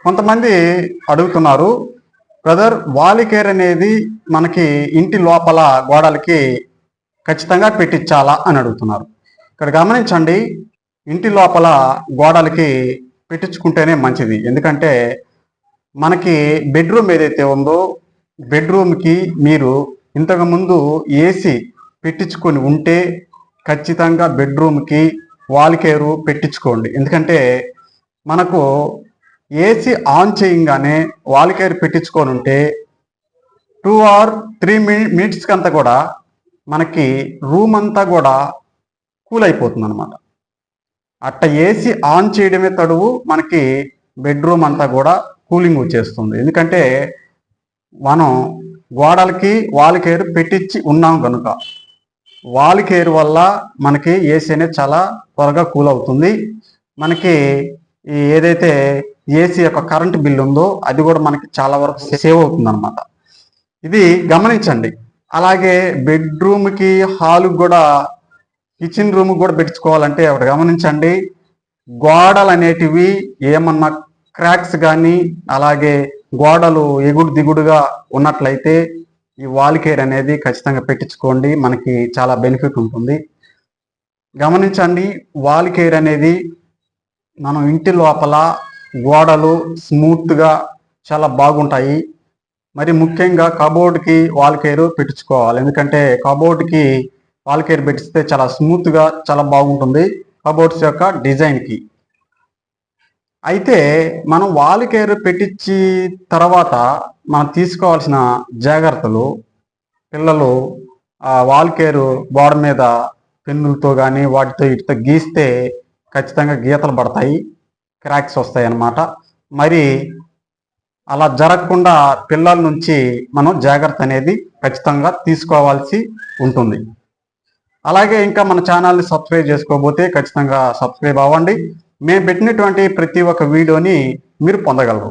కొంతమంది అడుగుతున్నారు, brother wall care అనేది మనకి ఇంటి లోపల గోడలకి ఖచ్చితంగా పెట్టించాలా అని అడుగుతున్నారు. ఇక్కడ గమనించండి, ఇంటి లోపల గోడలకి పెట్టించుకుంటేనే మంచిది. ఎందుకంటే మనకి బెడ్రూమ్ ఏదైతే ఉందో బెడ్రూమ్కి మీరు ఇంతకుముందు ఏసీ పెట్టించుకొని ఉంటే ఖచ్చితంగా బెడ్రూమ్కి వాల్ కేరు పెట్టించుకోండి. ఎందుకంటే మనకు ఏసీ ఆన్ చేయంగానే వాల్ కేర్ పెట్టించుకొని ఉంటే 2 or 3 మినిట్స్కి అంతా కూడా మనకి రూమ్ అంతా కూడా కూల్ అయిపోతుంది అనమాట. అట్ట ఏసీ ఆన్ చేయడమే తడువు మనకి బెడ్రూమ్ అంతా కూడా కూలింగ్ వచ్చేస్తుంది. ఎందుకంటే మనం గోడలకి వాల్ కేర్ పెట్టించి ఉన్నాం కనుక వాల్ కేర్ వల్ల మనకి ఏసీ అనేది చాలా త్వరగా కూల్ అవుతుంది. మనకి ఈ ఏదైతే ఏసీ యొక్క కరెంట్ బిల్ ఉందో అది కూడా మనకి చాలా వరకు సేవ్ అవుతుంది అనమాట. ఇది గమనించండి. అలాగే బెడ్రూమ్కి హాల్కి కూడా కిచెన్ రూమ్ కూడా పెట్టించుకోవాలంటే ఒకటి గమనించండి, గోడలు అనేటివి ఏమన్నా క్రాక్స్ కానీ అలాగే గోడలు ఎగుడు దిగుడుగా ఉన్నట్లయితే ఈ వాల్ కేర్ అనేది ఖచ్చితంగా పెట్టించుకోండి. మనకి చాలా బెనిఫిట్ ఉంటుంది. గమనించండి, వాల్ కేర్ అనేది మనం ఇంటి లోపల గోడలు స్మూత్గా చాలా బాగుంటాయి. మరి ముఖ్యంగా కబోర్డ్కి వాల్ కేర్ పెట్టించుకోవాలి. ఎందుకంటే కబోర్డ్కి వాల్ కేర్ పెట్టిస్తే చాలా స్మూత్గా చాలా బాగుంటుంది కబోర్డ్స్ యొక్క డిజైన్కి. అయితే మనం వాల్ కేర్ పెట్టించి తర్వాత మనం తీసుకోవాల్సిన జాగ్రత్తలు, పిల్లలు ఆ వాల్ కేర్ గోడ మీద పెన్నులతో కానీ వాటితో వీటితో గీస్తే ఖచ్చితంగా గీతలు పడతాయి, క్రాక్స్ వస్తాయి అన్నమాట. మరి అలా జరగకుండా పిల్లల నుంచి మనం జాగ్రత్త అనేది ఖచ్చితంగా తీసుకోవాల్సి ఉంటుంది. అలాగే ఇంకా మన ఛానల్ని సబ్స్క్రైబ్ చేసుకోకపోతే ఖచ్చితంగా సబ్స్క్రైబ్ అవ్వండి. మేము పెట్టినటువంటి ప్రతి ఒక్క వీడియోని మీరు పొందగలరు.